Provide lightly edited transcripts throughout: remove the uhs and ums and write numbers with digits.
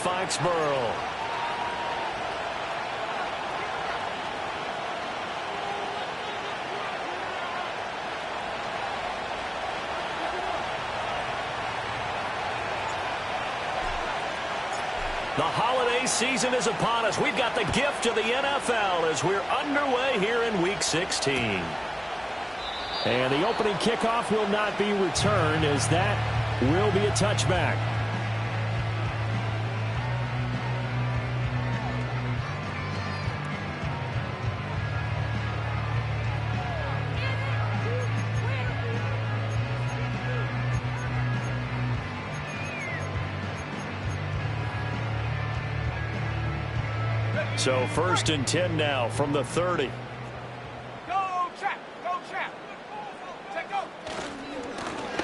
Foxborough. The holiday season is upon us. We've got the gift of the NFL as we're underway here in Week 16. And the opening kickoff will not be returned, as that will be a touchback. So 1st and 10 now from the 30.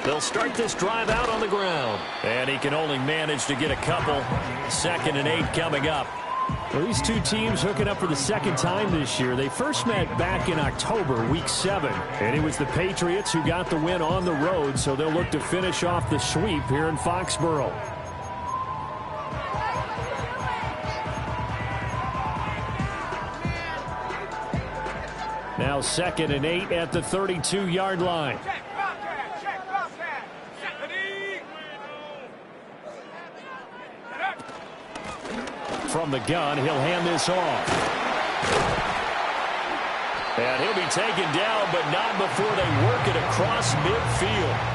They'll start this drive out on the ground. And he can only manage to get a couple. 2nd and 8 coming up. Well, these two teams hooking up for the second time this year. They first met back in October, Week 7. And it was the Patriots who got the win on the road, so they'll look to finish off the sweep here in Foxborough. Now 2nd and 8 at the 32-yard line. From the gun, he'll hand this off. And he'll be taken down, but not before they work it across midfield.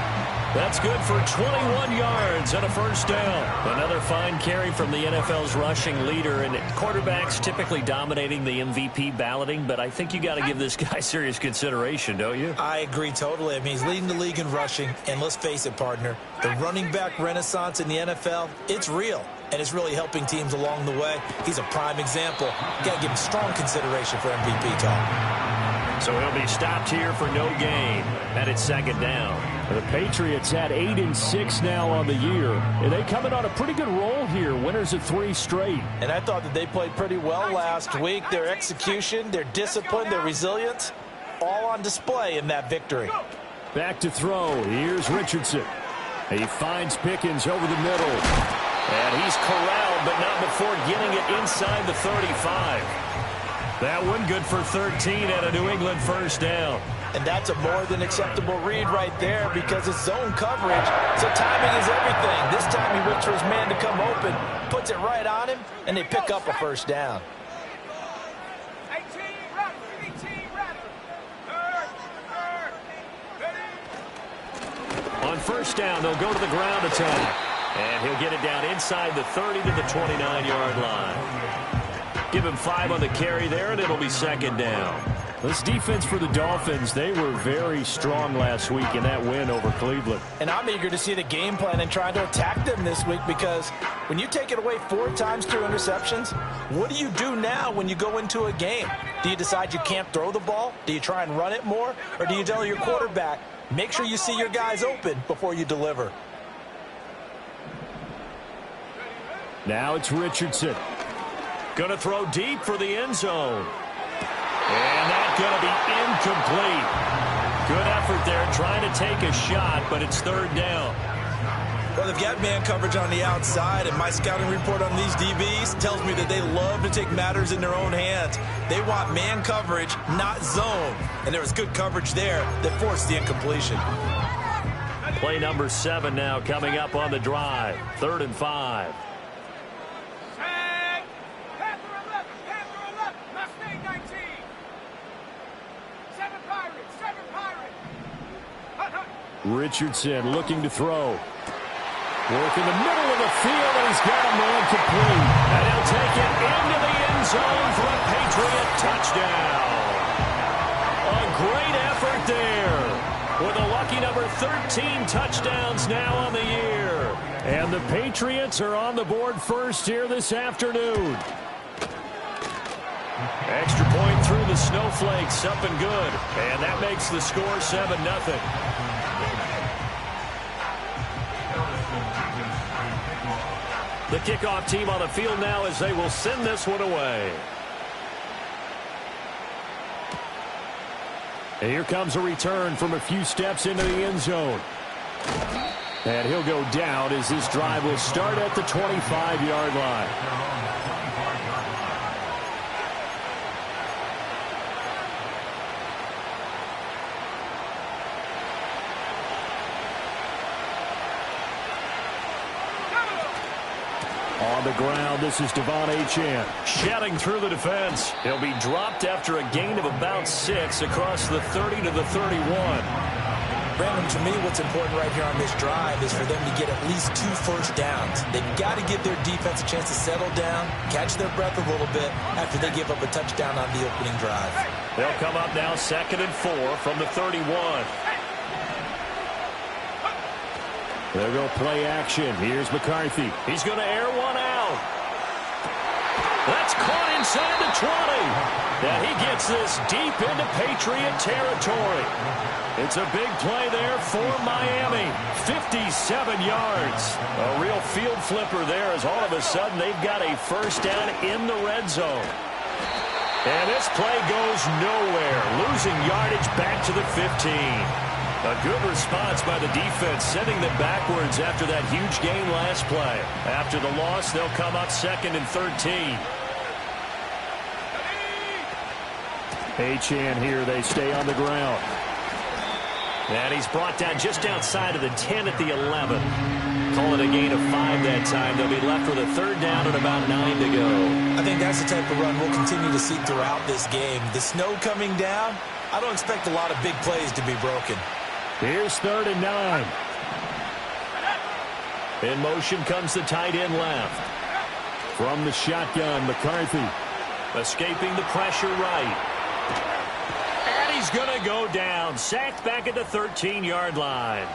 That's good for 21 yards and a first down. Another fine carry from the NFL's rushing leader, and quarterbacks typically dominating the MVP balloting, but I think you got to give this guy serious consideration, don't you? I agree totally. I mean, he's leading the league in rushing, and let's face it, partner, the running back renaissance in the NFL, it's real, and it's really helping teams along the way. He's a prime example. You got to give him strong consideration for MVP talk. So he'll be stopped here for no gain, and it's 2nd down. The Patriots had 8-6 now on the year. And they coming on a pretty good roll here. Winners of 3 straight. And I thought that they played pretty well last week. Their execution, their discipline, their resilience, all on display in that victory. Back to throw. Here's Richardson. He finds Pickens over the middle. And he's corralled, but not before getting it inside the 35. That one good for 13 at a New England first down. And that's a more than acceptable read right there because it's zone coverage, so timing is everything. This time he waits for his man to come open, puts it right on him, and they pick up a first down. On first down, they'll go to the ground attack. And he'll get it down inside the 30 to the 29-yard line. Give him 5 on the carry there, and it'll be 2nd down. This defense for the Dolphins, they were very strong last week in that win over Cleveland. And I'm eager to see the game plan and try to attack them this week because when you take it away 4 times through interceptions, what do you do now when you go into a game? Do you decide you can't throw the ball? Do you try and run it more? Or do you tell your quarterback, make sure you see your guys open before you deliver? Now it's Richardson. Going to throw deep for the end zone. And that's going to be incomplete. Good effort there trying to take a shot, but it's 3rd down. Well, they've got man coverage on the outside, and my scouting report on these DBs tells me that they love to take matters in their own hands. They want man coverage, not zone. And there was good coverage there that forced the incompletion. Play number 7 now coming up on the drive. 3rd and 5. Richardson looking to throw. Work in the middle of the field, and he's got a man complete. And he'll take it into the end zone for a Patriot touchdown. A great effort there. With a lucky number 13 touchdowns now on the year. And the Patriots are on the board first here this afternoon. Extra point through the snowflakes, up and good. And that makes the score 7-0. The kickoff team on the field now as they will send this one away. And here comes a return from a few steps into the end zone. And he'll go down as this drive will start at the 25-yard line. On the ground, this is Devon Achane. Shedding through the defense. He'll be dropped after a gain of about 6 across the 30 to the 31. Brandon, to me, what's important right here on this drive is for them to get at least 2 first downs. They've got to give their defense a chance to settle down, catch their breath a little bit after they give up a touchdown on the opening drive. They'll come up now 2nd and 4 from the 31. They'll go play action. Here's McCarthy. He's going to air one out. That's caught inside the 20. Now he gets this deep into Patriot territory. It's a big play there for Miami. 57 yards. A real field flipper there as all of a sudden they've got a first down in the red zone. And this play goes nowhere. Losing yardage back to the 15. A good response by the defense, sending them backwards after that huge gain last play. After the loss, they'll come up 2nd and 13. Achane here, they stay on the ground. And he's brought down just outside of the 10 at the 11. Call it a gain of 5 that time. They'll be left with a 3rd down and about 9 to go. I think that's the type of run we'll continue to see throughout this game. The snow coming down, I don't expect a lot of big plays to be broken. Here's 3rd and 9. In motion comes the tight end left. From the shotgun, McCarthy. Escaping the pressure right. And he's going to go down. Sacked back at the 13-yard line.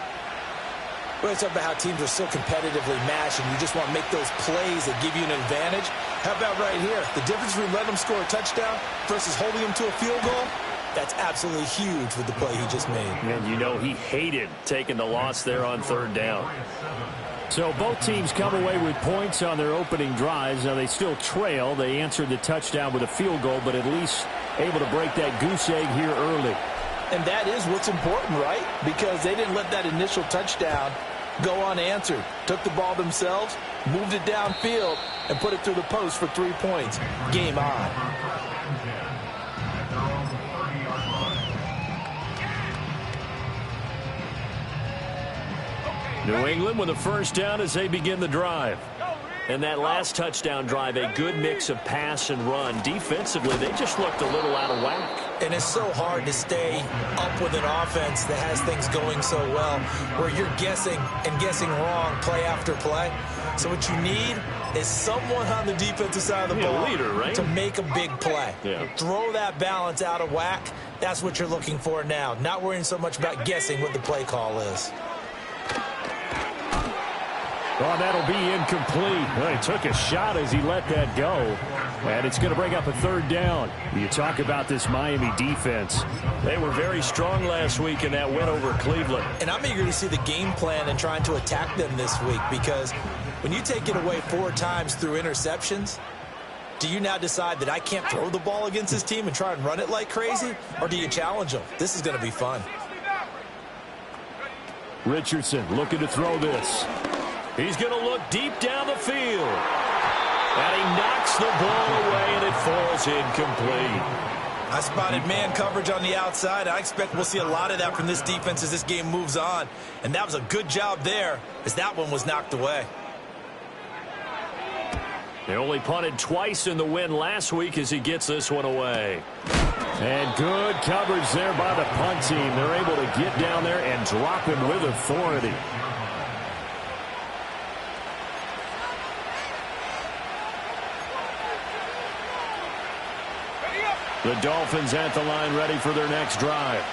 Well, it's about how teams are so competitively matched, and you just want to make those plays that give you an advantage. How about right here? The difference between letting them score a touchdown versus holding them to a field goal? That's absolutely huge with the play he just made. And you know he hated taking the loss there on 3rd down. So both teams come away with points on their opening drives. Now they still trail. They answered the touchdown with a field goal, but at least able to break that goose egg here early. And that is what's important, right? Because they didn't let that initial touchdown go unanswered. Took the ball themselves, moved it downfield, and put it through the post for 3 points. Game on. New England with a first down as they begin the drive. And that last touchdown drive, a good mix of pass and run. Defensively, they just looked a little out of whack. And it's so hard to stay up with an offense that has things going so well, where you're guessing and guessing wrong play after play. So what you need is someone on the defensive side of the ball leader, right? to make a big play. Yeah. Throw that balance out of whack. That's what you're looking for now. Not worrying so much about guessing what the play call is. Oh, that'll be incomplete. Well, he took a shot as he let that go. And it's going to bring up a 3rd down. You talk about this Miami defense. They were very strong last week in that win over Cleveland. And I'm eager to see the game plan and trying to attack them this week, because when you take it away 4 times through interceptions, do you now decide that I can't throw the ball against this team and try and run it like crazy? Or do you challenge them? This is going to be fun. Richardson looking to throw this. He's going to look deep down the field. And he knocks the ball away, and it falls incomplete. I spotted man coverage on the outside. I expect we'll see a lot of that from this defense as this game moves on. And that was a good job there, as that one was knocked away. They only punted twice in the win last week as he gets this one away. And good coverage there by the punt team. They're able to get down there and drop him with authority. The Dolphins at the line ready for their next drive.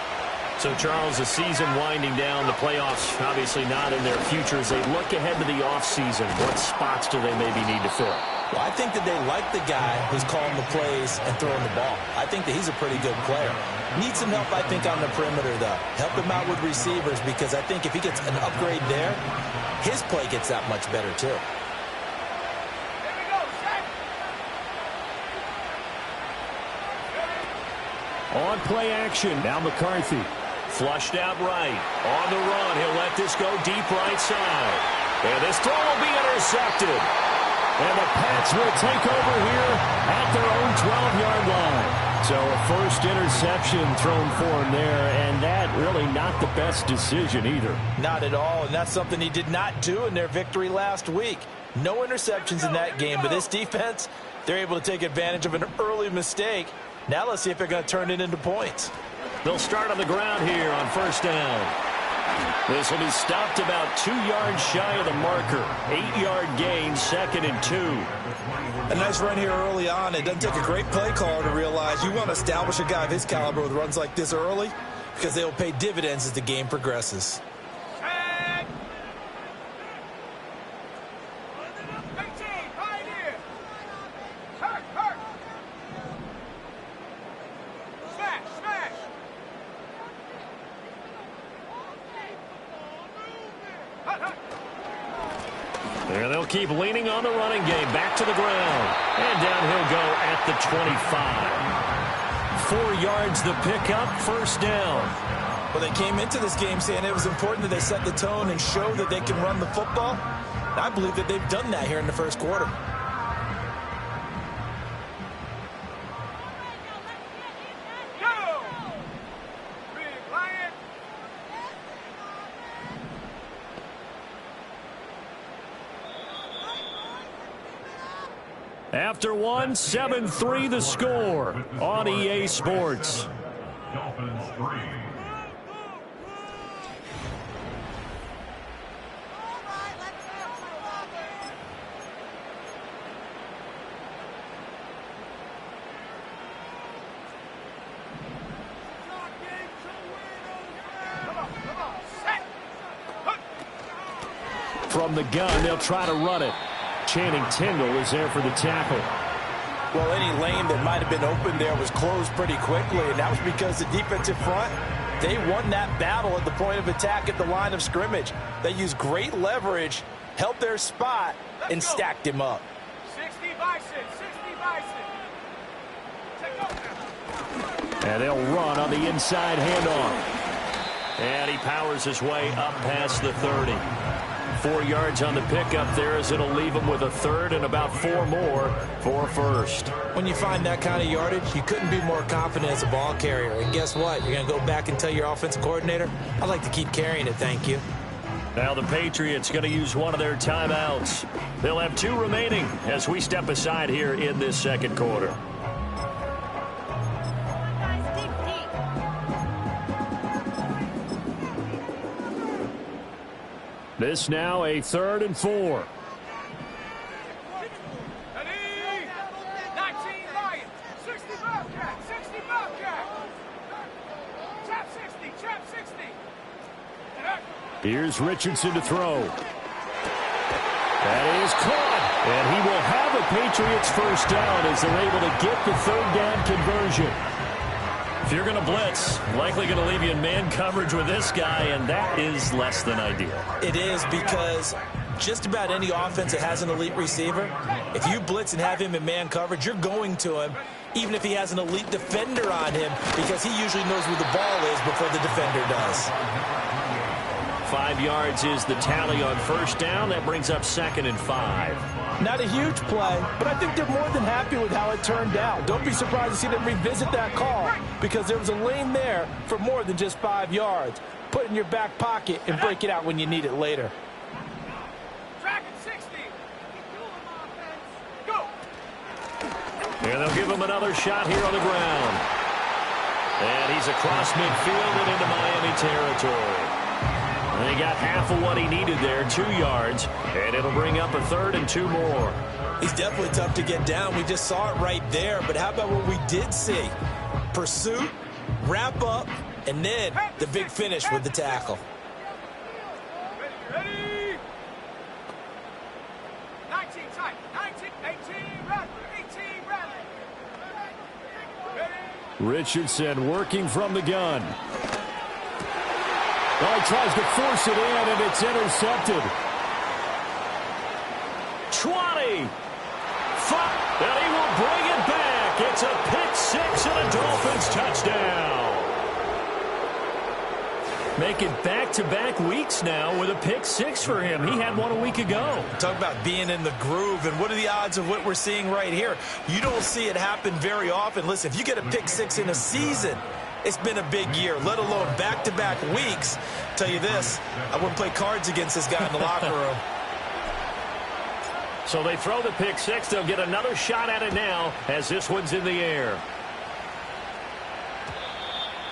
So, Charles, the season winding down, the playoffs obviously not in their future. As they look ahead to the offseason, what spots do they maybe need to fill? Well, I think that they like the guy who's calling the plays and throwing the ball. I think that he's a pretty good player. Needs some help, I think, on the perimeter, though. Help him out with receivers, because I think if he gets an upgrade there, his play gets that much better, too. On play action, now McCarthy. Flushed out right. On the run, he'll let this go deep right side. And this throw will be intercepted. And the Pats will take over here at their own 12-yard line. So a first interception thrown for him there, and that really not the best decision either. Not at all, and that's something he did not do in their victory last week. No interceptions in that game, but this defense, they're able to take advantage of an early mistake. Now let's see if they're going to turn it into points. They'll start on the ground here on first down. This will be stopped about 2 yards shy of the marker. 8-yard gain, 2nd and 2. A nice run here early on. It doesn't take a great play caller to realize you want to establish a guy of his caliber with runs like this early because they will pay dividends as the game progresses. There they'll keep leaning on the running game. Back to the ground. And down he'll go at the 25. 4 yards the pickup, first down. Well, they came into this game saying it was important that they set the tone and show that they can run the football. And I believe that they've done that here in the first quarter. After one, 7-3 the score on EA Sports. Dolphins 3. From the gun, they'll try to run it. Channing Tingle is there for the tackle. Well, any lane that might have been open there was closed pretty quickly, and that was because the defensive front, they won that battle at the point of attack at the line of scrimmage. They used great leverage, held their spot, and stacked him up. 60 Bison, 60 Bison. Take over. And they'll run on the inside handoff. And he powers his way up past the 30. 4 yards on the pickup there as it'll leave him with a third and about 4 more for first. When you find that kind of yardage, you couldn't be more confident as a ball carrier. And guess what? You're going to go back and tell your offensive coordinator, I'd like to keep carrying it, thank you. Now the Patriots going to use one of their timeouts. They'll have 2 remaining as we step aside here in this second quarter. This now a 3rd and 4. Ready? 19 Lions, 60 Bobcat, 60 Bobcat. Trap 60, trap 60. Here's Richardson to throw. That is caught. And he will have a Patriots first down as they're able to get the 3rd down conversion. If you're going to blitz, likely going to leave you in man coverage with this guy, and that is less than ideal. It is because just about any offense that has an elite receiver, if you blitz and have him in man coverage, you're going to him, even if he has an elite defender on him, because he usually knows where the ball is before the defender does. 5 yards is the tally on first down. That brings up 2nd and 5. Not a huge play, but I think they're more than happy with how it turned out. Don't be surprised to see them revisit that call because there was a lane there for more than just 5 yards. Put it in your back pocket and break it out when you need it later. Dragon 60. Go. And they'll give him another shot here on the ground. And he's across midfield and into Miami territory. And he got half of what he needed there, 2 yards, and it'll bring up a 3rd and 2 more. He's definitely tough to get down. We just saw it right there, but how about what we did see? Pursuit, wrap up, and then the big finish with the tackle. Ready? 19 tight, 19, 18 Rattler, 18 Rattler. Ready? Richardson working from the gun. Oh, he tries to force it in, and it's intercepted. 20. And he will bring it back. It's a pick 6 and a Dolphins touchdown. Make it back-to-back weeks now with a pick six for him. He had one a week ago. Talk about being in the groove, and what are the odds of what we're seeing right here? You don't see it happen very often. Listen, if you get a pick six in a season, it's been a big year, let alone back-to-back weeks. Tell you this, I wouldn't play cards against this guy in the locker room. So they throw the pick six. They'll get another shot at it now as this one's in the air.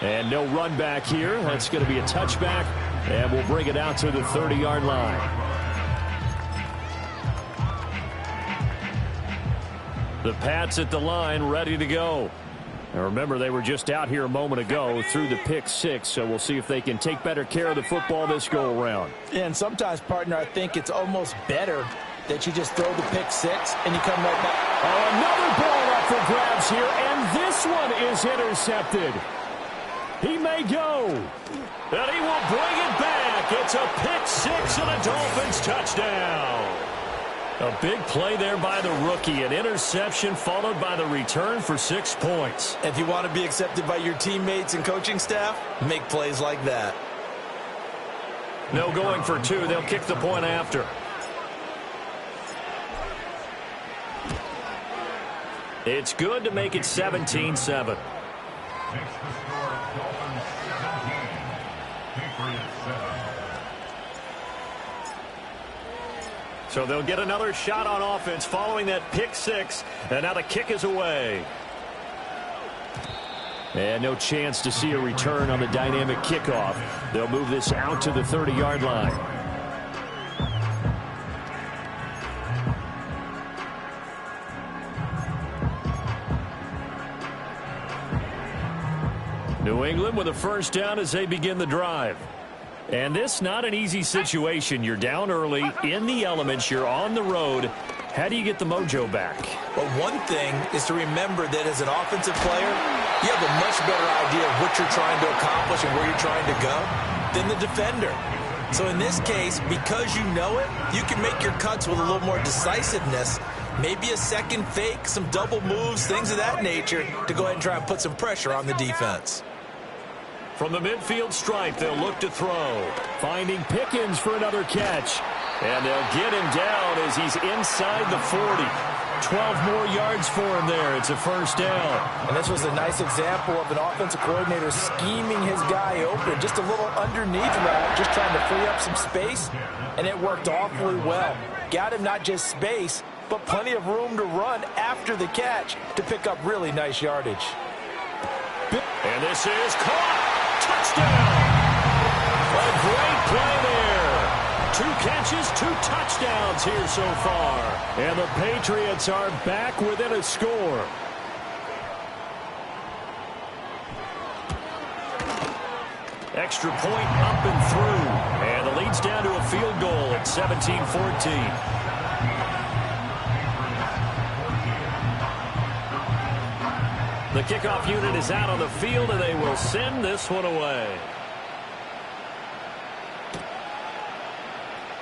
And no run back here. That's going to be a touchback, and we'll bring it out to the 30-yard line. The Pats at the line, ready to go. Now remember, they were just out here a moment ago through the pick six, so we'll see if they can take better care of the football this go-around. Yeah, and sometimes, partner, I think it's almost better that you just throw the pick six and you come right back. Oh, another ball up for grabs here, and this one is intercepted. He may go. And he will bring it back. It's a pick six and a Dolphins touchdown. A big play there by the rookie. An interception followed by the return for 6 points. If you want to be accepted by your teammates and coaching staff, make plays like that. No going for two. They'll kick the point after. It's good to make it 17-7. So they'll get another shot on offense following that pick six. And now the kick is away. And no chance to see a return on the dynamic kickoff. They'll move this out to the 30-yard line. New England with a first down as they begin the drive. And this not an easy situation. You're down early, in the elements, you're on the road. How do you get the mojo back? Well, one thing is to remember that as an offensive player, you have a much better idea of what you're trying to accomplish and where you're trying to go than the defender. So in this case, because you know it, you can make your cuts with a little more decisiveness. Maybe a second fake, some double moves, things of that nature to go ahead and try and put some pressure on the defense. From the midfield stripe, they'll look to throw. Finding Pickens for another catch. And they'll get him down as he's inside the 40. 12 more yards for him there. It's a first down. And this was a nice example of an offensive coordinator scheming his guy open. Just a little underneath route, just trying to free up some space. And it worked awfully well. Got him not just space, but plenty of room to run after the catch to pick up really nice yardage. And this is caught. Touchdown! A great play there. 2 catches, 2 touchdowns here so far. And the Patriots are back within a score. Extra point up and through. And the lead's down to a field goal at 17-14. The kickoff unit is out on the field, and they will send this one away.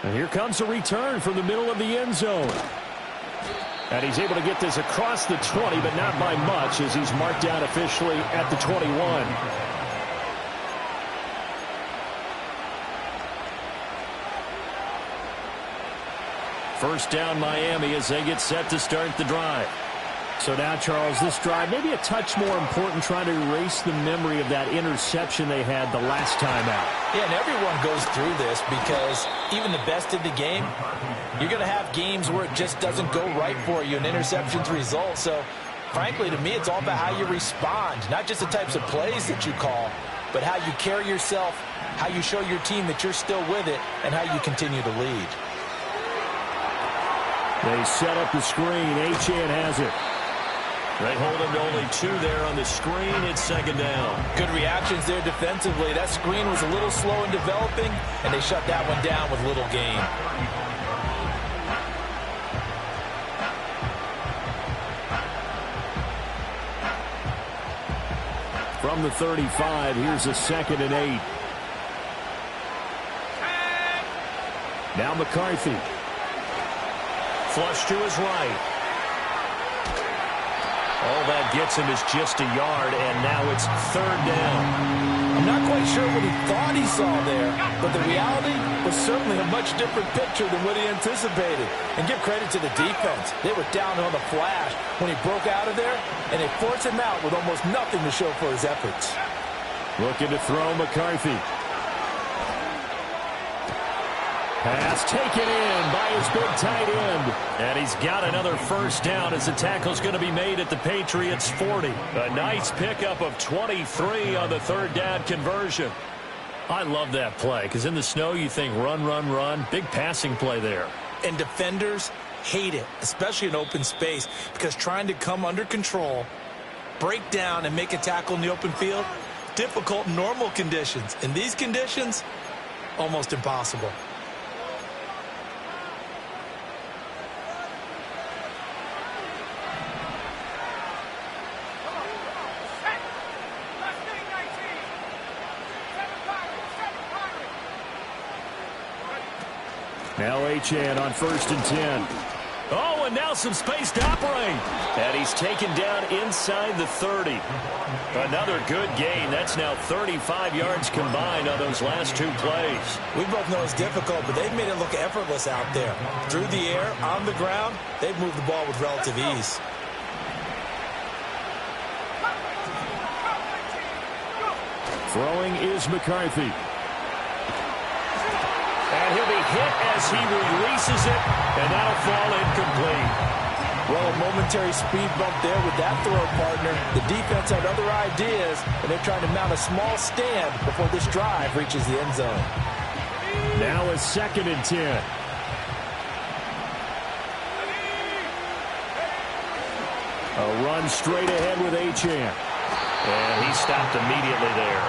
And here comes a return from the middle of the end zone. And he's able to get this across the 20, but not by much, as he's marked down officially at the 21. First down, Miami, as they get set to start the drive. So now, Charles, this drive maybe a touch more important, trying to erase the memory of that interception they had the last time out. Yeah, and everyone goes through this because even the best in the game, you're going to have games where it just doesn't go right for you and interceptions result. So, frankly, to me, it's all about how you respond, not just the types of plays that you call, but how you carry yourself, how you show your team that you're still with it, and how you continue to lead. They set up the screen. Achane has it. They hold him to only 2 there on the screen. It's second down. Good reactions there defensively. That screen was a little slow in developing, and they shut that one down with little gain. From the 35, here's a 2nd and 8. Now McCarthy. Flush to his right. Oh, that gets him is just a yard, and now it's third down. I'm not quite sure what he thought he saw there, but the reality was certainly a much different picture than what he anticipated. And give credit to the defense. They were down on the flash when he broke out of there, and they forced him out with almost nothing to show for his efforts. Looking to throw McCarthy. Pass taken in by his big tight end. And he's got another first down as the tackle's going to be made at the Patriots' 40. A nice pickup of 23 on the third down conversion. I love that play because in the snow you think run, run, run. Big passing play there. And defenders hate it, especially in open space, because trying to come under control, break down, and make a tackle in the open field, difficult in normal conditions. In these conditions, almost impossible. Now Achane on 1st and 10. Oh, and now some space to operate. And he's taken down inside the 30. Another good gain. That's now 35 yards combined on those last two plays. We both know it's difficult, but they've made it look effortless out there. Through the air, on the ground, they've moved the ball with relative ease. Throwing is McCarthy. And he'll be hit as he releases it, and that'll fall incomplete. Well, a momentary speed bump there with that throw partner. The defense had other ideas, and they're trying to mount a small stand before this drive reaches the end zone. Now a 2nd and 10. A run straight ahead with Achane. And he stopped immediately there.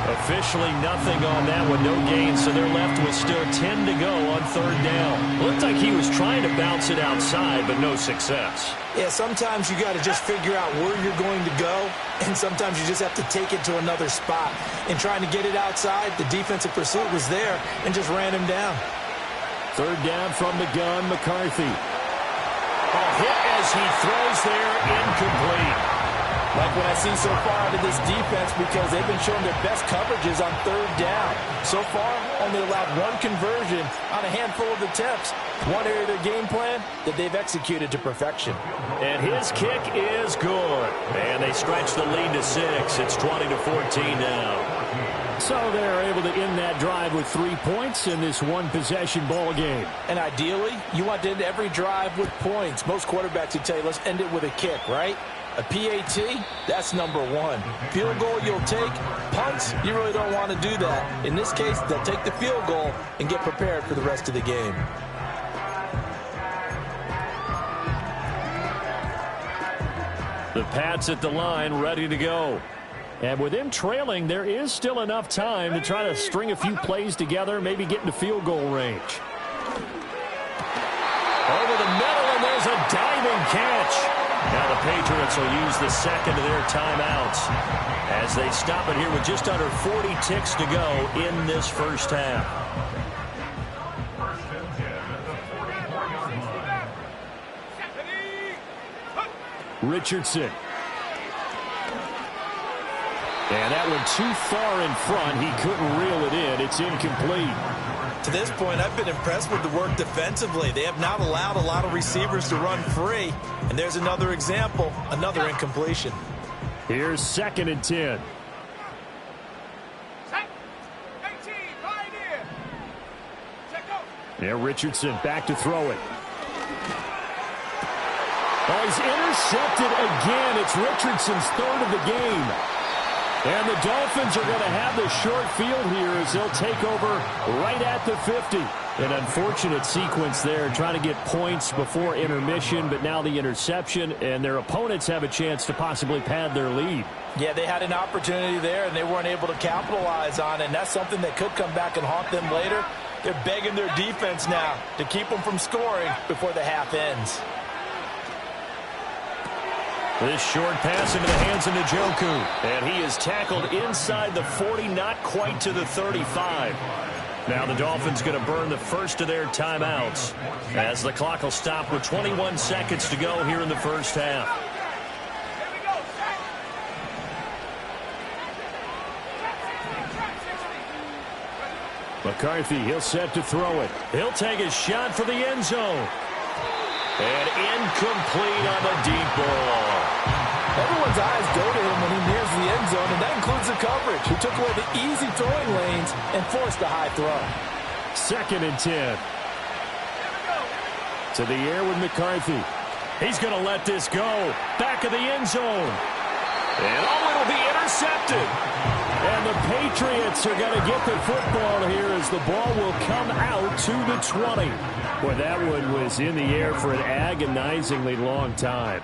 Officially nothing on that one, no gain, so they're left with still 10 to go on third down. Looked like he was trying to bounce it outside, but no success. Yeah, sometimes you got to just figure out where you're going to go, and sometimes you just have to take it to another spot. In trying to get it outside, the defensive pursuit was there and just ran him down. Third down from the gun, McCarthy. A hit as he throws there, incomplete. Like what I see so far out of this defense, because they've been showing their best coverages on third down. So far, only allowed one conversion on a handful of attempts. One area of their game plan that they've executed to perfection. And his kick is good. And they stretch the lead to 6. It's 20-14 now. So they're able to end that drive with 3 points in this one-possession ball game. And ideally, you want to end every drive with points. Most quarterbacks would tell you, let's end it with a kick, right? A PAT, that's number one. Field goal you'll take. Punts, you really don't want to do that. In this case, they'll take the field goal and get prepared for the rest of the game. The Pats at the line, ready to go. And with them trailing, there is still enough time to try to string a few plays together, maybe get into field goal range. Over the middle, and there's a diving catch. Now the Patriots will use the second of their timeouts as they stop it here with just under 40 ticks to go in this first half. Richardson. And that one too far in front. He couldn't reel it in. It's incomplete. To this point, I've been impressed with the work defensively. They have not allowed a lot of receivers to run free. And there's another example, another incompletion. Here's 2nd and 10. Now Richardson back to throw it. Oh, he's intercepted again. It's Richardson's 3rd of the game. And the Dolphins are going to have the short field here as they'll take over right at the 50. An unfortunate sequence there, trying to get points before intermission, but now the interception, and their opponents have a chance to possibly pad their lead. Yeah, they had an opportunity there, and they weren't able to capitalize on it, and that's something that could come back and haunt them later. They're begging their defense now to keep them from scoring before the half ends. This short pass into the hands of Njoku. And he is tackled inside the 40, not quite to the 35. Now the Dolphins going to burn the first of their timeouts as the clock will stop with 21 seconds to go here in the first half. McCarthy, he'll set to throw it. He'll take a shot for the end zone. And incomplete on the deep ball. Everyone's eyes go to him when he nears the end zone, and that includes the coverage. He took away the easy throwing lanes and forced a high throw. 2nd and 10. To the air with McCarthy. He's going to let this go. Back of the end zone. And it'll be intercepted. And the Patriots are going to get the football here as the ball will come out to the 20. Boy, that one was in the air for an agonizingly long time.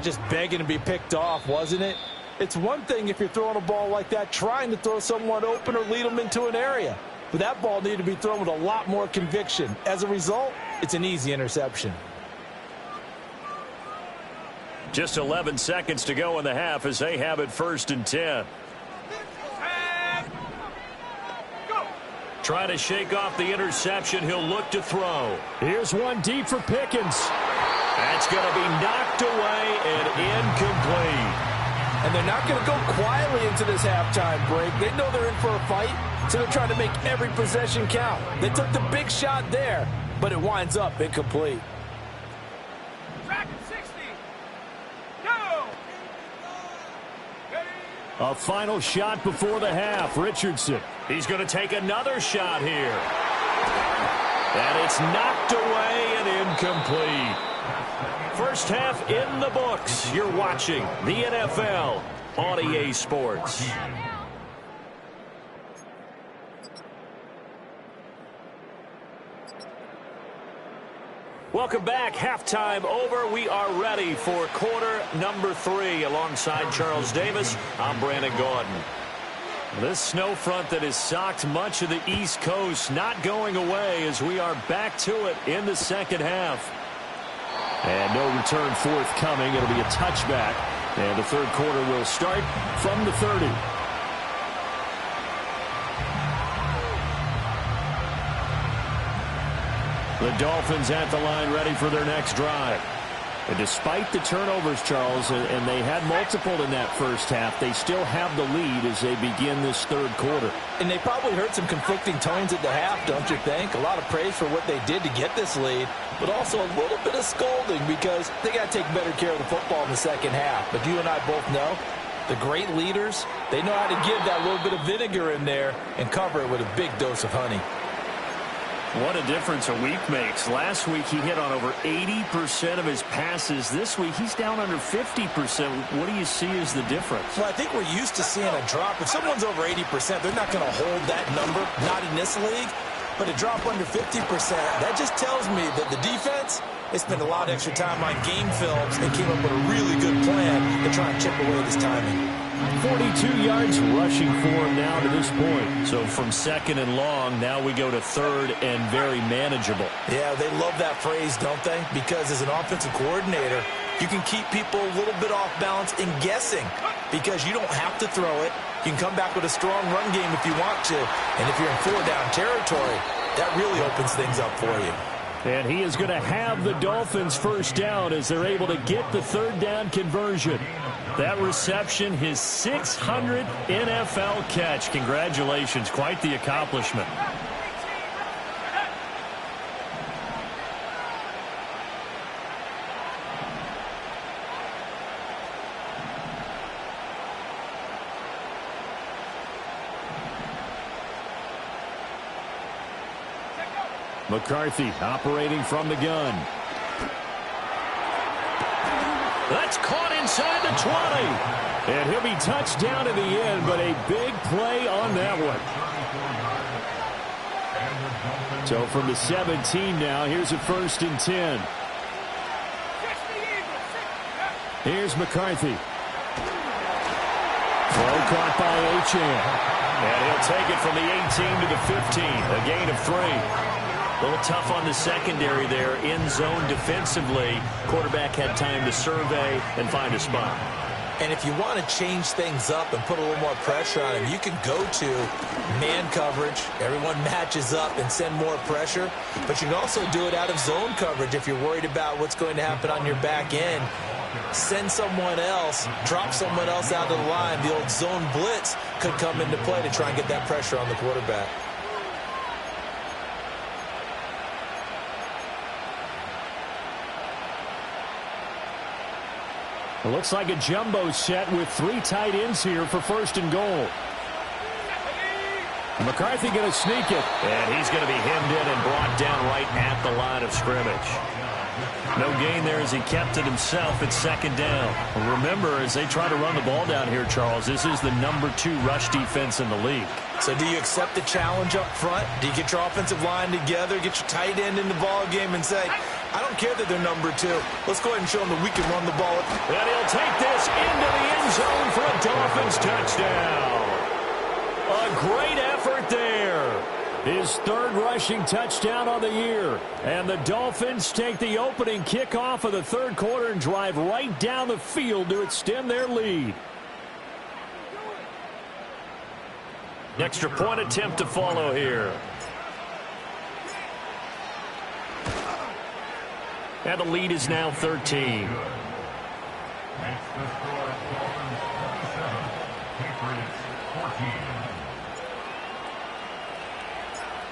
Just begging to be picked off, wasn't it? It's one thing if you're throwing a ball like that, trying to throw someone open or lead them into an area. But that ball needed to be thrown with a lot more conviction. As a result, it's an easy interception. Just 11 seconds to go in the half as they have it 1st and 10. Trying to shake off the interception. He'll look to throw. Here's one deep for Pickens. That's going to be knocked away and incomplete. And they're not going to go quietly into this halftime break. They know they're in for a fight, so they're trying to make every possession count. They took the big shot there, but it winds up incomplete. A final shot before the half. Richardson. He's going to take another shot here. And it's knocked away and incomplete. First half in the books. You're watching the NFL on EA Sports. Welcome back. Halftime over. We are ready for quarter number 3. Alongside Charles Davis, I'm Brandon Gordon. This snow front that has socked much of the East Coast not going away as we are back to it in the second half. And no return forthcoming. It'll be a touchback. And the third quarter will start from the 30. The Dolphins at the line ready for their next drive. And despite the turnovers, Charles, and they had multiple in that first half, they still have the lead as they begin this third quarter. And they probably heard some conflicting tones at the half, don't you think? A lot of praise for what they did to get this lead, but also a little bit of scolding because they got to take better care of the football in the second half. But you and I both know the great leaders, they know how to give that little bit of vinegar in there and cover it with a big dose of honey. What a difference a week makes. Last week he hit on over 80% of his passes. This week he's down under 50%. What do you see as the difference? Well, I think we're used to seeing a drop. If someone's over 80%, they're not going to hold that number, not in this league. But a drop under 50%, that just tells me that the defense, they spent a lot of extra time on game films and came up with a really good plan to try and chip away this timing. 42 yards rushing for him now to this point. So from second and long, now we go to third and very manageable. Yeah, they love that phrase, don't they? Because as an offensive coordinator, you can keep people a little bit off balance and guessing because you don't have to throw it. You can come back with a strong run game if you want to. And if you're in 4-down territory, that really opens things up for you. And he is going to have the Dolphins first down as they're able to get the third down conversion. That reception, his 600th NFL catch. Congratulations. Quite the accomplishment. McCarthy operating from the gun. That's caught inside the 20. And he'll be touched down in the end, but a big play on that one. So from the 17 now, here's a 1st and 10. Here's McCarthy. Throw caught by Achane. And he'll take it from the 18 to the 15. A gain of 3. A little tough on the secondary there. In zone defensively. Quarterback had time to survey and find a spot. And if you want to change things up and put a little more pressure on him, you can go to man coverage. Everyone matches up and send more pressure. But you can also do it out of zone coverage if you're worried about what's going to happen on your back end. Send someone else, drop someone else out of the line. The old zone blitz could come into play to try and get that pressure on the quarterback. It looks like a jumbo set with 3 tight ends here for 1st and goal. McCarthy going to sneak it. And he's going to be hemmed in and brought down right at the line of scrimmage. No gain there as he kept it himself at 2nd down. Remember, as they try to run the ball down here, Charles, this is the number 2 rush defense in the league. So do you accept the challenge up front? Do you get your offensive line together, get your tight end in the ball game and say, I don't care that they're number 2. Let's go ahead and show them that we can run the ball. And he'll take this into the end zone for a Dolphins touchdown. A great effort there. His 3rd rushing touchdown on the year. And the Dolphins take the opening kickoff of the 3rd quarter and drive right down the field to extend their lead. Extra point attempt to follow here. And the lead is now 13.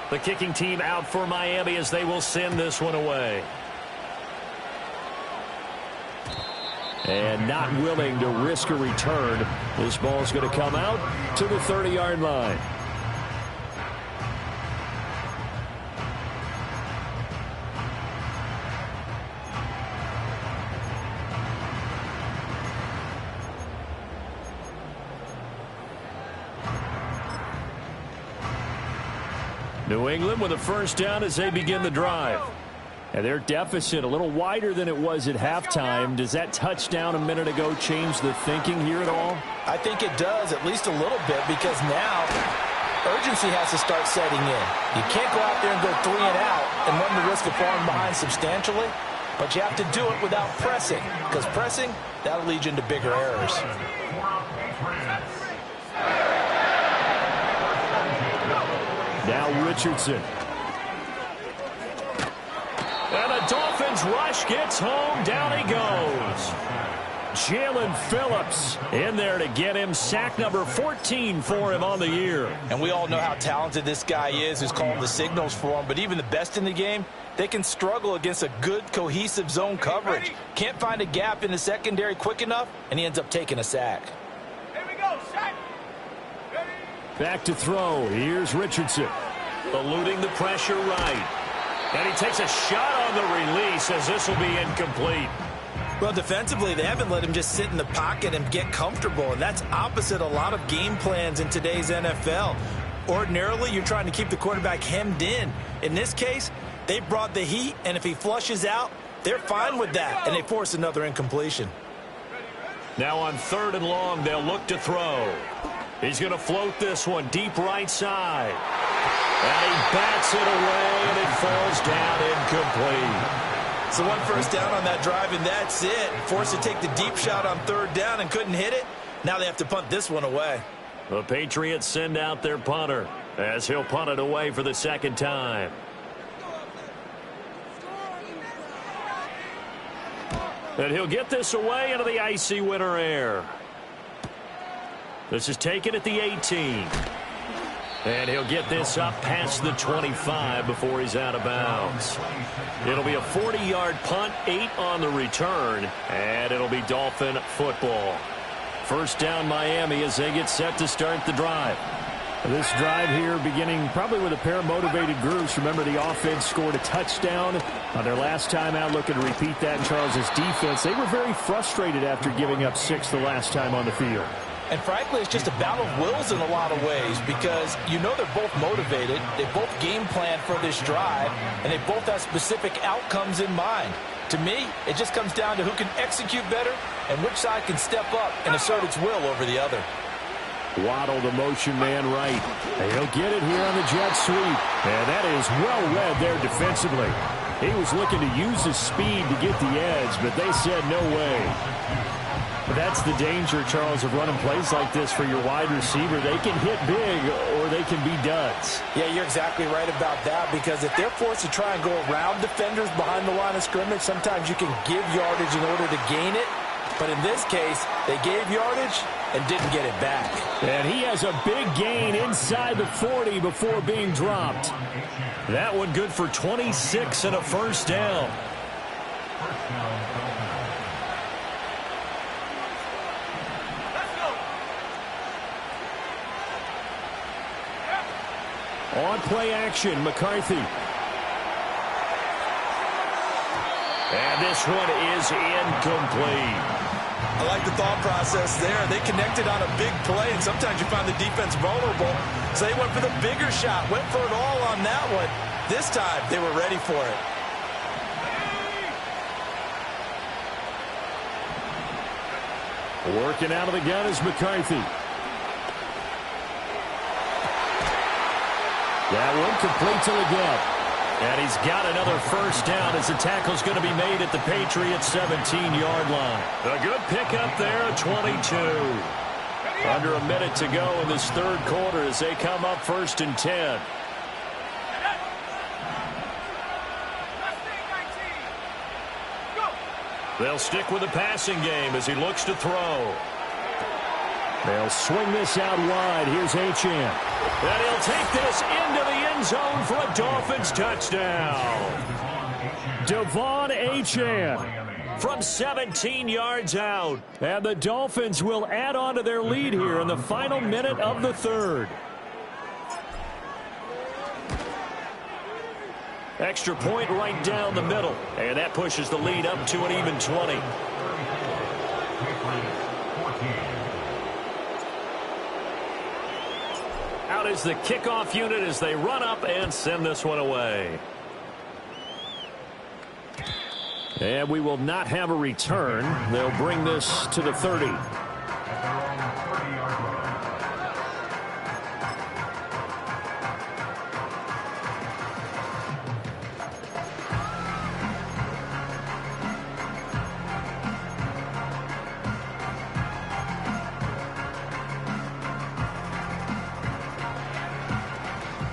The kicking team out for Miami as they will send this one away. And not willing to risk a return. This ball is going to come out to the 30-yard line. New England with a 1st down as they begin the drive. And their deficit a little wider than it was at halftime. Does that touchdown a minute ago change the thinking here at all? I think it does, at least a little bit, because now urgency has to start setting in. You can't go out there and go 3 and out and run the risk of falling behind substantially, but you have to do it without pressing, because pressing, that'll lead you into bigger errors. Now Richardson. And the Dolphins rush gets home. Down he goes. Jalen Phillips in there to get him. Sack number 14 for him on the year. And we all know how talented this guy is who's calling the signals for him. But even the best in the game, they can struggle against a good, cohesive zone coverage. Can't find a gap in the secondary quick enough, and he ends up taking a sack. Here we go, sack. Back to throw. Here's Richardson. Eluding the pressure right. And he takes a shot on the release as this will be incomplete. Well, defensively, they haven't let him just sit in the pocket and get comfortable, and that's opposite a lot of game plans in today's NFL. Ordinarily, you're trying to keep the quarterback hemmed in. In this case, they brought the heat, and if he flushes out, they're fine with that, and they force another incompletion. Now on 3rd and long, they'll look to throw. He's going to float this one deep right side. And he bats it away, and it falls down incomplete. So 1 first down on that drive, and that's it. Forced to take the deep shot on 3rd down and couldn't hit it. Now they have to punt this one away. The Patriots send out their punter as he'll punt it away for the 2nd time. And he'll get this away into the icy winter air. This is taken at the 18. And he'll get this up past the 25 before he's out of bounds. It'll be a 40-yard punt, 8 on the return, and it'll be Dolphin football. 1st down Miami as they get set to start the drive. This drive here beginning probably with a pair of motivated groups. Remember, the offense scored a touchdown on their last time out. Looking to repeat that in Charles's defense. They were very frustrated after giving up 6 the last time on the field. And frankly, it's just a battle of wills in a lot of ways because you know they're both motivated. They both game plan for this drive, and they both have specific outcomes in mind. To me, it just comes down to who can execute better and which side can step up and assert its will over the other. Waddle, the motion man right. And he'll get it here on the jet sweep. And that is well read there defensively. He was looking to use his speed to get the edge, but they said no way. But that's the danger, Charles, of running plays like this for your wide receiver. They can hit big or they can be duds. Yeah, you're exactly right about that because if they're forced to try and go around defenders behind the line of scrimmage, sometimes you can give yardage in order to gain it. But in this case, they gave yardage and didn't get it back. And he has a big gain inside the 40 before being dropped. That one good for 26 and a 1st down. On play action, McCarthy. And this one is incomplete. I like the thought process there. They connected on a big play, and sometimes you find the defense vulnerable. So they went for the bigger shot, went for it all on that one. This time, they were ready for it. Working out of the gun is McCarthy. That one complete to the gap. And he's got another first down as the tackle's going to be made at the Patriots' 17-yard line. A good pickup there at 22. Under a minute to go in this third quarter as they come up 1st and 10. They'll stick with the passing game as he looks to throw. They'll swing this out wide. Here's Achane. And he'll take this into the end zone for a Dolphins touchdown. Devon Achane From 17 yards out. And the Dolphins will add on to their lead here in the final minute of the third. Extra point right down the middle. And that pushes the lead up to an even 20. Out is the kickoff unit as they run up and send this one away. And we will not have a return. They'll bring this to the 30.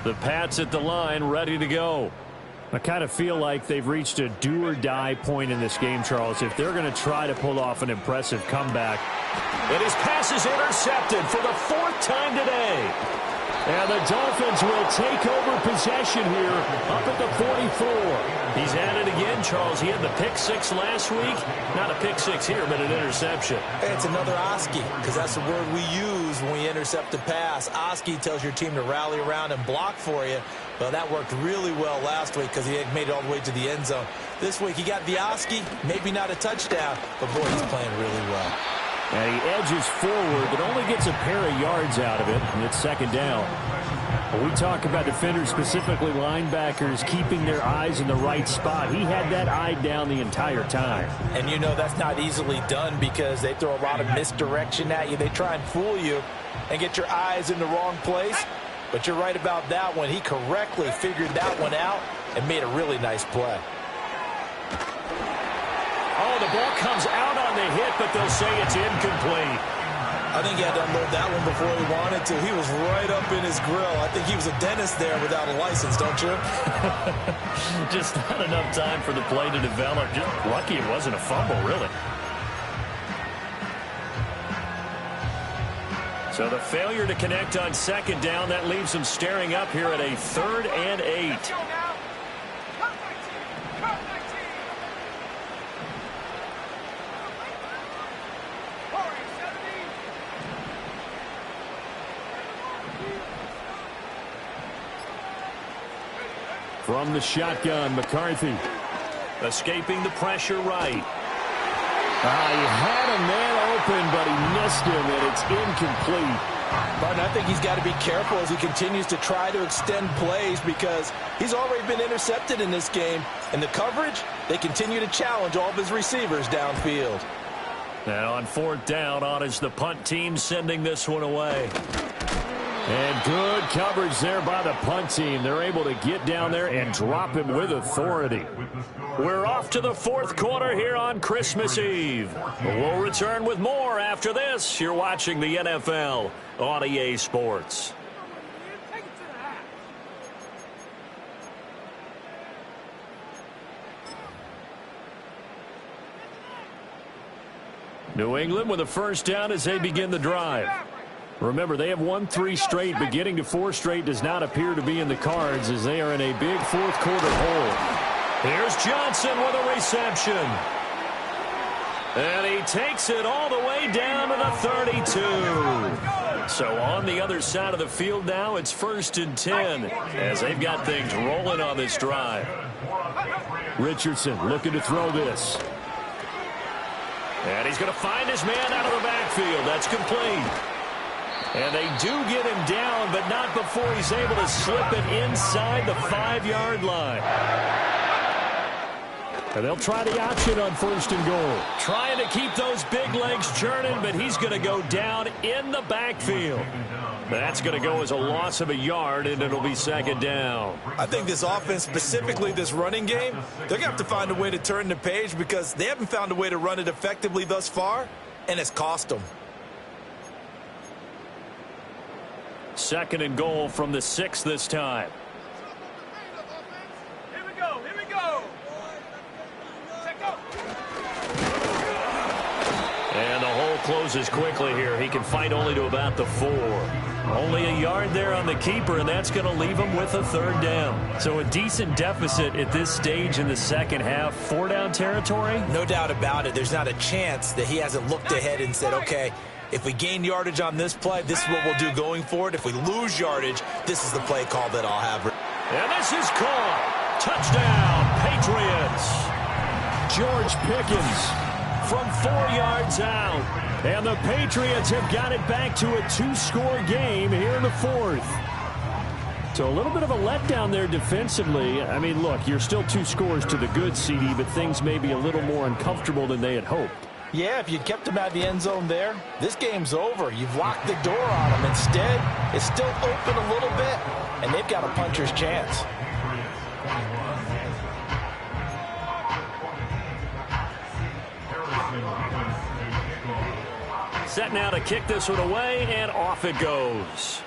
The Pats at the line, ready to go. I kind of feel like they've reached a do-or-die point in this game, Charles. If they're going to try to pull off an impressive comeback. And his pass is intercepted for the 4th time today. And the Dolphins will take over possession here up at the 44. He's at it again, Charles. He had the pick 6 last week. Not a pick 6 here, but an interception. It's another Oski, because that's the word we use when we intercept a pass. Oski tells your team to rally around and block for you. Well, that worked really well last week because he had made it all the way to the end zone. This week, he got the Oski, maybe not a touchdown, but boy, he's playing really well. And he edges forward, but only gets a pair of yards out of it, and it's 2nd down. When we talk about defenders, specifically linebackers, keeping their eyes in the right spot. He had that eye down the entire time. And you know that's not easily done because they throw a lot of misdirection at you. They try and fool you and get your eyes in the wrong place. But you're right about that one. He correctly figured that one out and made a really nice play. Oh, the ball comes out on the hit, but they'll say it's incomplete. I think he had to unload that one before he wanted to. He was right up in his grill. I think he was a dentist there without a license, don't you? Just not enough time for the play to develop. Just lucky it wasn't a fumble, really. So the failure to connect on 2nd down, that leaves them staring up here at a 3rd and 8. From the shotgun, McCarthy. Escaping the pressure right. He had a man open, but he missed him, and it's incomplete. Martin, I think he's got to be careful as he continues to try to extend plays because he's already been intercepted in this game. And the coverage, they continue to challenge all of his receivers downfield. And on 4th down, on is the punt team sending this one away. And good coverage there by the punt team. They're able to get down there and drop him with authority. We're off to the 4th quarter here on Christmas Eve. We'll return with more after this. You're watching the NFL on EA Sports. New England with a first down as they begin the drive. Remember, they have won 3 straight, but getting to 4 straight does not appear to be in the cards as they are in a big 4th quarter hole. Here's Johnson with a reception. And he takes it all the way down to the 32. So on the other side of the field now, it's 1st and 10 as they've got things rolling on this drive. Richardson looking to throw this. And he's going to find his man out of the backfield. That's complete. And they do get him down, but not before he's able to slip it inside the 5-yard line. And they'll try the option on 1st and goal. Trying to keep those big legs churning, but he's going to go down in the backfield. That's going to go as a loss of a yard, and it'll be 2nd down. I think this offense, specifically this running game, they're going to have to find a way to turn the page because they haven't found a way to run it effectively thus far, and it's cost them. 2nd and goal from the 6 this time. Here we go. Here we go. Check go. And the hole closes quickly here. He can fight only to about the 4. Only a yard there on the keeper, and that's going to leave him with a 3rd down. So a decent deficit at this stage in the second half. 4-down territory? No doubt about it. There's not a chance that he hasn't looked ahead and said, okay, if we gain yardage on this play, this is what we'll do going forward. If we lose yardage, this is the play call that I'll have. And this is caught. Touchdown, Patriots. George Pickens From 4 yards out. And the Patriots have got it back to a 2-score game here in the 4th. So a little bit of a letdown there defensively. I mean, look, you're still 2 scores to the good, CD, but things may be a little more uncomfortable than they had hoped. Yeah, if you kept him out of the end zone there, this game's over. You've locked the door on him. Instead, it's still open a little bit, and they've got a puncher's chance. Set now to kick this one away, and off it goes.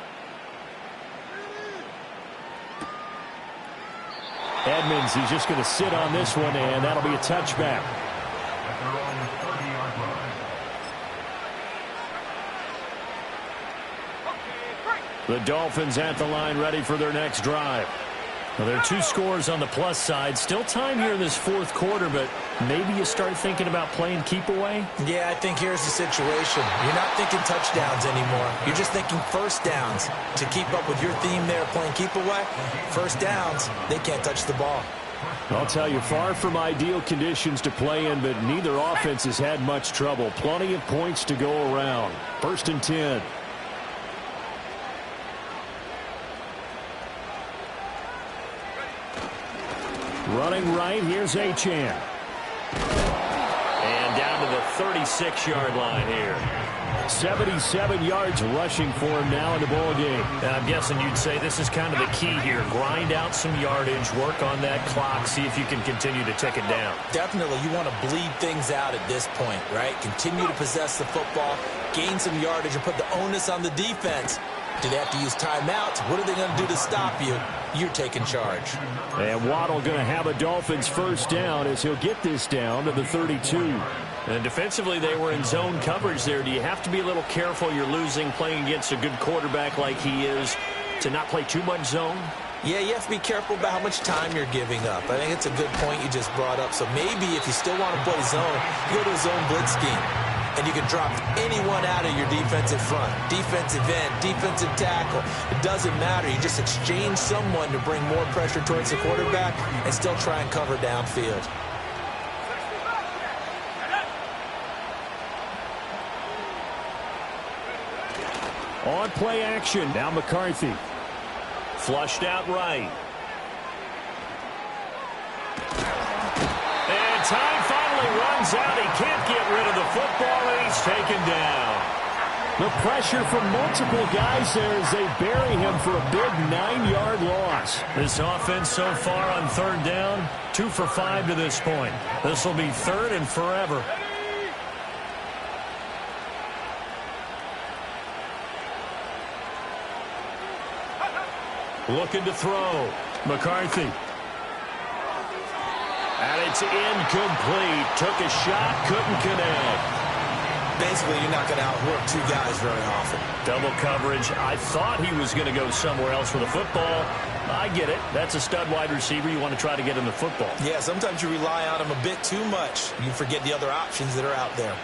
Edmonds, he's just going to sit on this one, and that'll be a touchback. The Dolphins at the line ready for their next drive. Well, there are 2 scores on the plus side. Still time here in this 4th quarter, but maybe you start thinking about playing keep away? Yeah, I think here's the situation. You're not thinking touchdowns anymore. You're just thinking 1st downs. To keep up with your theme there, playing keep away, 1st downs, they can't touch the ball. I'll tell you, far from ideal conditions to play in, but neither offense has had much trouble. Plenty of points to go around. 1st and 10. Running right, here's Achane. And down to the 36-yard line here. 77 yards rushing for him now in the ball game. I'm guessing you'd say this is kind of the key here. Grind out some yardage, work on that clock, see if you can continue to tick it down. Definitely, you want to bleed things out at this point, right? Continue to possess the football, gain some yardage, and put the onus on the defense. Do they have to use timeouts? What are they going to do to stop you? You're taking charge. And Waddle going to have a Dolphins 1st down as he'll get this down to the 32. And defensively, they were in zone coverage there. Do you have to be a little careful? You're losing playing against a good quarterback like he is to not play too much zone? Yeah, you have to be careful about how much time you're giving up. I think it's a good point you just brought up. So maybe if you still want to play zone, you go to a zone blitz scheme. And you can drop anyone out of your defensive front. Defensive end, defensive tackle. It doesn't matter. You just exchange someone to bring more pressure towards the quarterback and still try and cover downfield. On play action, now McCarthy. Flushed out right. And time finally runs out. He can't get rid of the football, and he's taken down. The pressure from multiple guys there as they bury him for a big 9-yard loss. This offense so far on 3rd down, 2 for 5 to this point. This will be 3rd and forever. Looking to throw. McCarthy. And it's incomplete. Took a shot, couldn't connect. Basically, you're not going to outwork 2 guys very often. Double coverage. I thought he was going to go somewhere else with the football. I get it. That's a stud wide receiver. You want to try to get him the football. Yeah, sometimes you rely on him a bit too much. You forget the other options that are out there.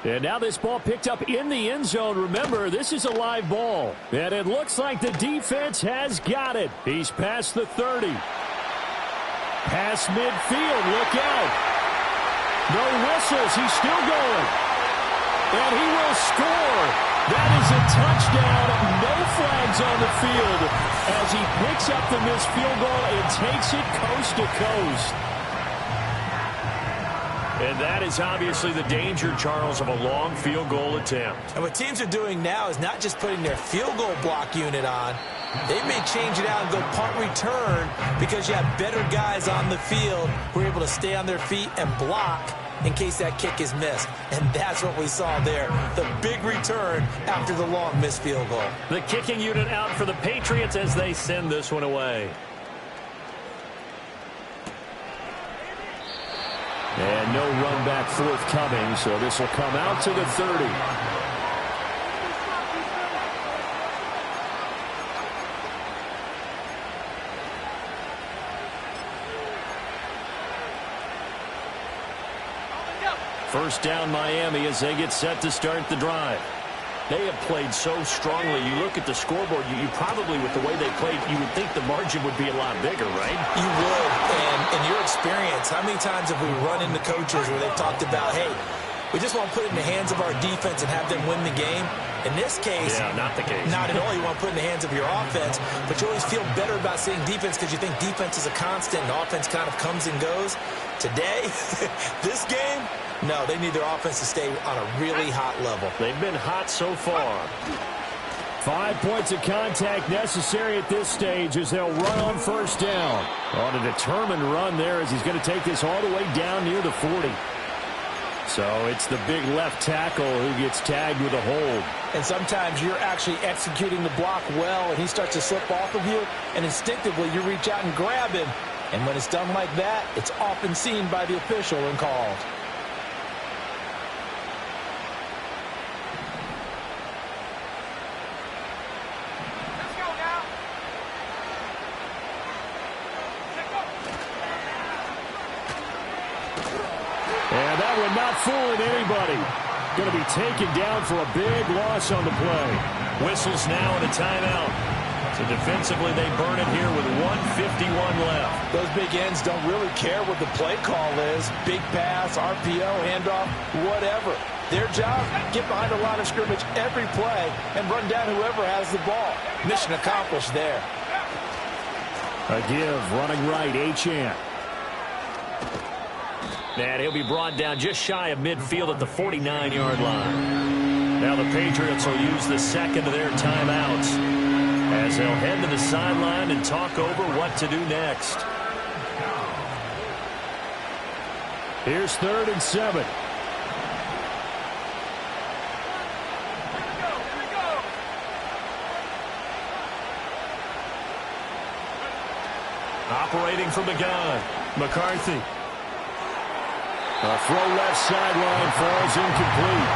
And now this ball picked up in the end zone. Remember, this is a live ball. And it looks like the defense has got it. He's past the 30. Past midfield. Look out. No whistles. He's still going. And he will score. That is a touchdown. No flags on the field as he picks up the missed field goal and takes it coast to coast. And that is obviously the danger, Charles, of a long field goal attempt. And what teams are doing now is not just putting their field goal block unit on. They may change it out and go punt return because you have better guys on the field who are able to stay on their feet and block in case that kick is missed. And that's what we saw there, the big return after the long missed field goal. The kicking unit out for the Patriots as they send this one away. And no run back forthcoming, so this will come out to the 30. First down Miami as they get set to start the drive. They have played so strongly. You look at the scoreboard, you probably, with the way they played, you would think the margin would be a lot bigger, right? You would. And in your experience, how many times have we run into coaches where they've talked about, hey, we just want to put it in the hands of our defense and have them win the game? In this case, yeah, not the case. Not at all. You want to put it in the hands of your offense, but you always feel better about seeing defense because you think defense is a constant and offense kind of comes and goes. Today, this game, no, they need their offense to stay on a really hot level. They've been hot so far. 5 points of contact necessary at this stage as they'll run on first down. On a determined run there as he's going to take this all the way down near the 40. So it's the big left tackle who gets tagged with a hold. And sometimes you're actually executing the block well and he starts to slip off of you, and instinctively you reach out and grab him. And when it's done like that, it's often seen by the official and called. And that one not fooling anybody. Going to be taken down for a big loss on the play. Whistles now and a timeout. So defensively, they burn it here with 1:51 left. Those big ends don't really care what the play call is. Big pass, RPO, handoff, whatever. Their job, get behind the line of scrimmage every play and run down whoever has the ball. Mission accomplished there. A give, running right, Achane. And he'll be brought down just shy of midfield at the 49-yard line. Now the Patriots will use the second of their timeouts as they'll head to the sideline and talk over what to do next. Here's 3rd and 7. Operating from the gun, McCarthy. A throw left sideline falls incomplete.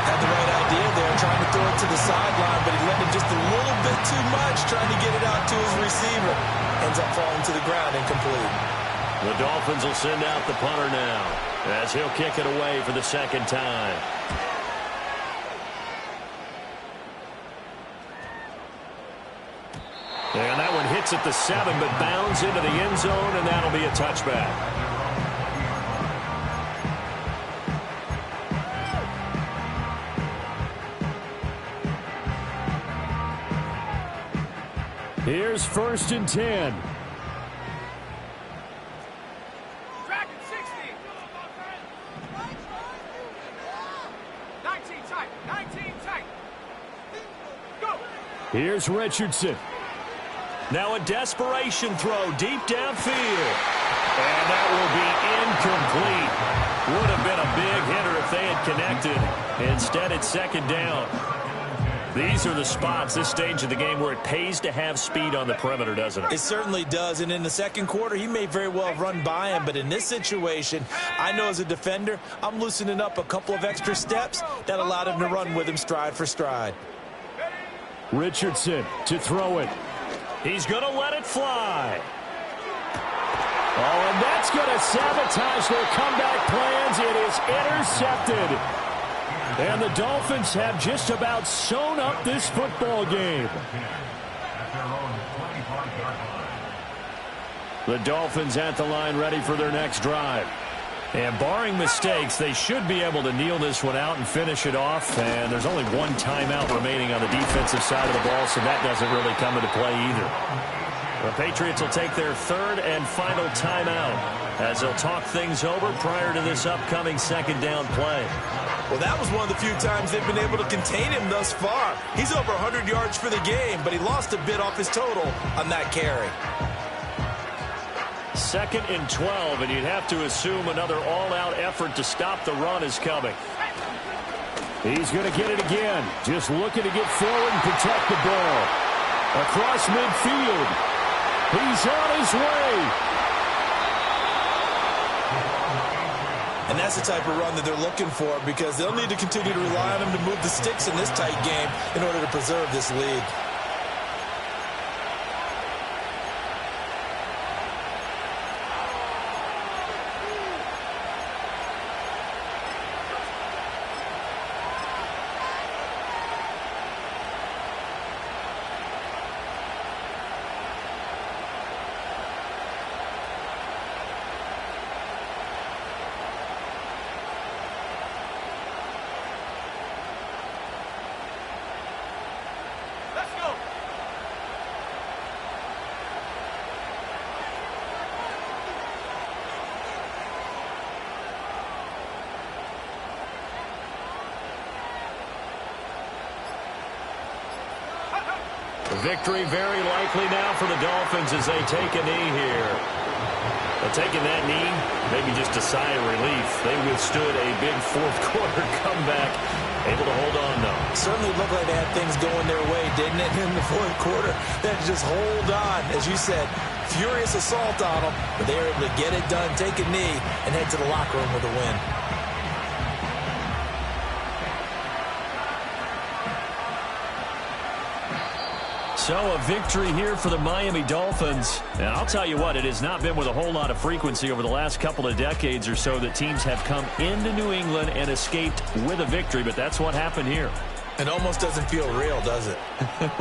Had the right idea there, trying to throw it to the sideline, but he let it just a little bit too much, trying to get it out to his receiver. Ends up falling to the ground, incomplete. The Dolphins will send out the punter now as he'll kick it away for the second time. And that one hits at the 7, but bounds into the end zone, and that'll be a touchback. Here's 1st and 10. Track at 60. 19 tight. 19 tight. Go. Here's Richardson. Now a desperation throw deep downfield. And that will be incomplete. Would have been a big hitter if they had connected. Instead, it's second down. These are the spots, this stage of the game, where it pays to have speed on the perimeter, doesn't it? It certainly does, and in the second quarter, he may very well have run by him, but in this situation, I know as a defender, I'm loosening up a couple of extra steps that allowed him to run with him stride for stride. Richardson to throw it. He's going to let it fly. Oh, and that's going to sabotage their comeback plans. It is intercepted. And the Dolphins have just about sewn up this football game. The Dolphins at the line ready for their next drive. And barring mistakes, they should be able to kneel this one out and finish it off. And there's only one timeout remaining on the defensive side of the ball, so that doesn't really come into play either. The Patriots will take their third and final timeout as they'll talk things over prior to this upcoming second down play. Well, that was one of the few times they've been able to contain him thus far. He's over 100 yards for the game, but he lost a bit off his total on that carry. 2nd and 12, and you'd have to assume another all-out effort to stop the run is coming. He's going to get it again. Just looking to get forward and protect the ball. Across midfield. He's on his way. And that's the type of run that they're looking for, because they'll need to continue to rely on him to move the sticks in this tight game in order to preserve this lead. Victory very likely now for the Dolphins as they take a knee here. But taking that knee, maybe just a sigh of relief. They withstood a big fourth-quarter comeback, able to hold on, though. Certainly looked like they had things going their way, didn't it, in the fourth quarter? They had to just hold on, as you said, furious assault on them, but they were able to get it done, take a knee, and head to the locker room with a win. So a victory here for the Miami Dolphins. And I'll tell you what, it has not been with a whole lot of frequency over the last couple of decades or so that teams have come into New England and escaped with a victory, but that's what happened here. It almost doesn't feel real, does it?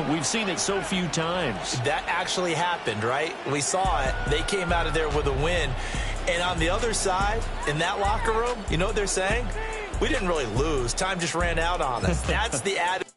We've seen it so few times. That actually happened, right? We saw it. They came out of there with a win. And on the other side, in that locker room, you know what they're saying? We didn't really lose. Time just ran out on us. That's the attitude.